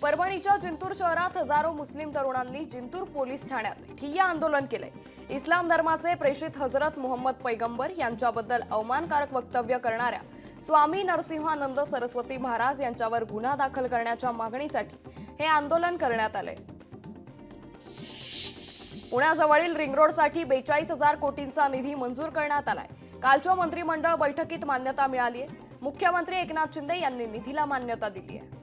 परभणीच्या जिंतूर शहरात हजारो मुस्लिम तरुणांनी जिंतूर पोलीस ठाण्यात ठिय्या आंदोलन केले। इस्लाम धर्माचे प्रेषित हजरत मोहम्मद पैगंबर यांच्याबद्दल अवमानकारक वक्तव्य करणाऱ्या स्वामी नरसिंहानंद सरस्वती महाराज यांच्यावर गुन्हा दाखल करण्याच्या मागणीसाठी हे आंदोलन करण्यात आले। पुण्याजवळील रिंग रोडसाठी 42,000 कोटींचा निधी मंजूर करण्यात आलाय। कालच्या मंत्रिमंडळ बैठकीत मान्यता मिळाली आहे। मुख्यमंत्री एकनाथ शिंदे यांनी निधीला मान्यता दिली आहे।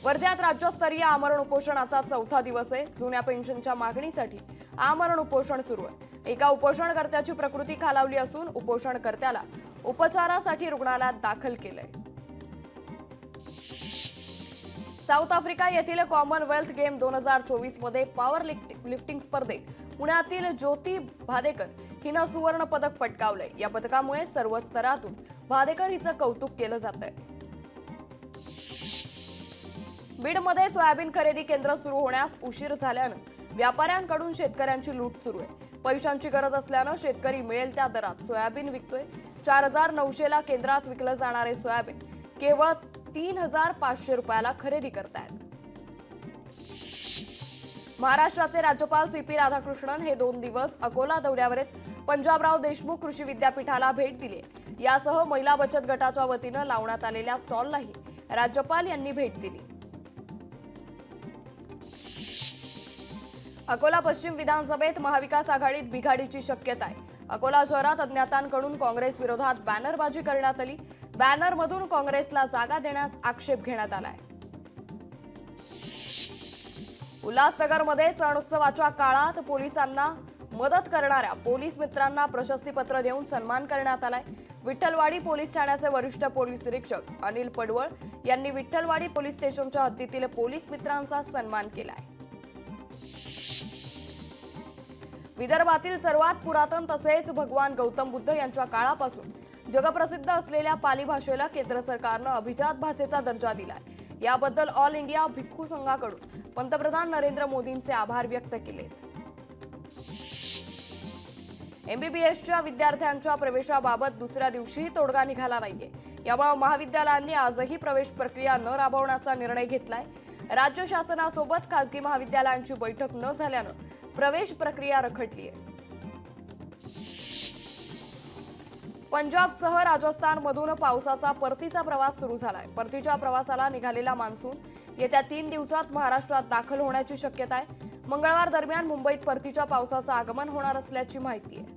वर्ध्यात राज्यस्तरीय आमरण उपोषणाचा चौथा दिवस आहे। जुन्या पेन्शनच्या मागणीसाठी आमरण उपोषण सुरू आहे। एका उपोषणकर्त्याची प्रकृती खालावली असून उपोषणकर्त्याला उपचारासाठी रुग्णालयात दाखल केलंय। साऊथ आफ्रिका येथील कॉमनवेल्थ गेम 2024 मध्ये पॉवर लिफ्टिंग स्पर्धेत पुण्यातील ज्योती भादेकर हिनं सुवर्ण पदक पटकावलंय। या पदकामुळे सर्व स्तरातून भादेकर हिचं कौतुक केलं जातंय। बीडमध्ये सोयाबीन खरेदी केंद्र सुरू होण्यास उशीर झाल्यानं व्यापाऱ्यांकडून शेतकऱ्यांची लूट सुरू आहे। पैशांची गरज असल्यानं शेतकरी मिळेल त्या दरात सोयाबीन विकतोय। 4,900 ला केंद्रात विकलं जाणारे सोयाबीन केवळ 3,500 रुपयाला खरेदी करतायत। महाराष्ट्राचे राज्यपाल CP राधाकृष्णन हे 2 दिवस अकोला दौऱ्यावर आहेत। पंजाबराव देशमुख कृषी विद्यापीठाला भेट दिली। यासह महिला बचत गटाच्या वतीनं लावण्यात आलेल्या स्टॉललाही राज्यपाल यांनी भेट दिली। अकोला पश्चिम विधानसभेत महाविकास आघाडीत बिघाडीची शक्यता आहे। अकोला शहरात अज्ञातांकडून काँग्रेस विरोधात बॅनरबाजी करण्यात आली। बॅनरमधून काँग्रेसला जागा देण्यास आक्षेप घेण्यात आलाय। उल्हासनगरमध्ये सण उत्सवाच्या काळात पोलिसांना मदत करणाऱ्या पोलीस मित्रांना प्रशस्तीपत्र देऊन सन्मान करण्यात आलाय। विठ्ठलवाडी पोलीस ठाण्याचे वरिष्ठ पोलीस निरीक्षक अनिल पडवळ यांनी विठ्ठलवाडी पोलीस स्टेशनच्या हद्दीतील पोलीस मित्रांचा सन्मान केलाय। विदर्भातील सर्वात पुरातन तसेच भगवान गौतम बुद्ध यांच्या काळापासून जगप्रसिद्ध असलेल्या पाली भाषेला केंद्र सरकारनं अभिजात भाषेचा दर्जा दिलाय। याबद्दल ऑल इंडिया भिक्खू संघाकडून पंतप्रधान नरेंद्र मोदींचे आभार व्यक्त केले। MBBSच्या विद्यार्थ्यांच्या प्रवेशाबाबत दुसऱ्या दिवशीही तोडगा निघाला नाहीये। यामुळे महाविद्यालयांनी आजही प्रवेश प्रक्रिया न राबवण्याचा निर्णय घेतलाय। राज्य शासनासोबत खासगी महाविद्यालयांची बैठक न झाल्यानं प्रवेश प्रक्रिया रखडली आहे। पंजाबसह राजस्थानमधून पावसाचा परतीचा प्रवास सुरू झालाय। परतीच्या प्रवासाला निघालेला मान्सून येत्या 3 दिवसात महाराष्ट्रात दाखल होण्याची शक्यता आहे। मंगळवार दरम्यान मुंबईत परतीच्या पावसाचं आगमन होणार असल्याची माहिती आहे।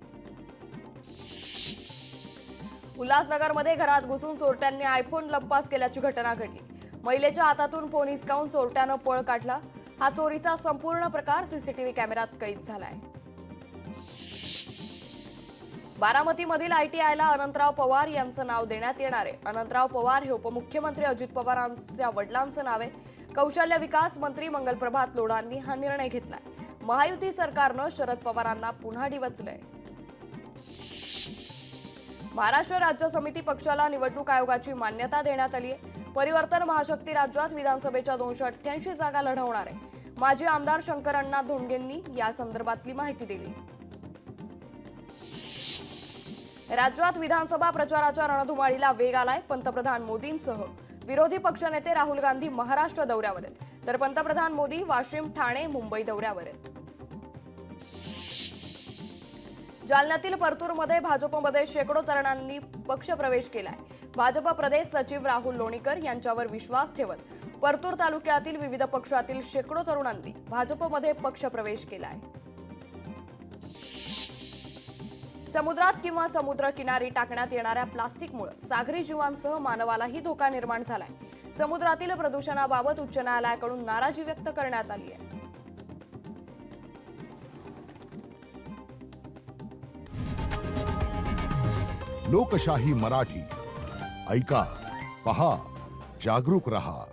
उल्हासनगरमध्ये घरात घुसून चोरट्यांनी आयफोन लंपास केल्याची घटना घडली। महिलेच्या हातातून फोन हिसकावून चोरट्यानं पळ काढला। हा चोरीचा संपूर्ण प्रकार सीसीटीव्ही कॅमेऱ्यात कैद झालाय। बारामतीमधील ITIला अनंतराव पवार यांचं नाव देण्यात येणार आहे। अनंतराव पवार हे उपमुख्यमंत्री अजित पवारांच्या वडिलांचं नाव आहे। कौशल्य विकास मंत्री मंगलप्रभात लोढांनी हा निर्णय घेतलाय। महायुती सरकारनं शरद पवारांना पुन्हा डिवचलंय। महाराष्ट्र राज्य समिती पक्षाला निवडणूक आयोगाची मान्यता देण्यात आली आहे। परिवर्तन महाशक्ती राज्यात विधानसभेच्या 288 जागा लढवणार आहे। माजी आमदार शंकरअण्णा धोंडगेंनी या संदर्भातली माहिती दिली। राज्यात विधानसभा प्रचाराच्या रणधुमाळीला वेग आलाय। पंतप्रधान मोदींसह विरोधी पक्षनेते राहुल गांधी महाराष्ट्र दौऱ्यावर आहेत, तर पंतप्रधान मोदी वाशिम, ठाणे, मुंबई दौऱ्यावर आहेत। जालन्यातील परतूरमध्ये भाजपमध्ये शेकडो तरुणांनी पक्षप्रवेश केलाय। भाजप प्रदेश सचिव राहुल लोणीकर यांच्यावर विश्वास ठेवत परतूर तालुक्यातील विविध पक्षातील शेकडो तरुणांनी भाजपमध्ये पक्षप्रवेश केलाय। समुद्रात किंवा समुद्र किनारी टाकण्यात येणाऱ्या प्लास्टिकमुळे सागरी जीवांसह मानवालाही धोका निर्माण झालाय। समुद्रातील प्रदूषणाबाबत उच्च न्यायालयाकडून नाराजी व्यक्त करण्यात आली आहे। लोकशाही मराठी ऐका, पहा, जागरूक रहा।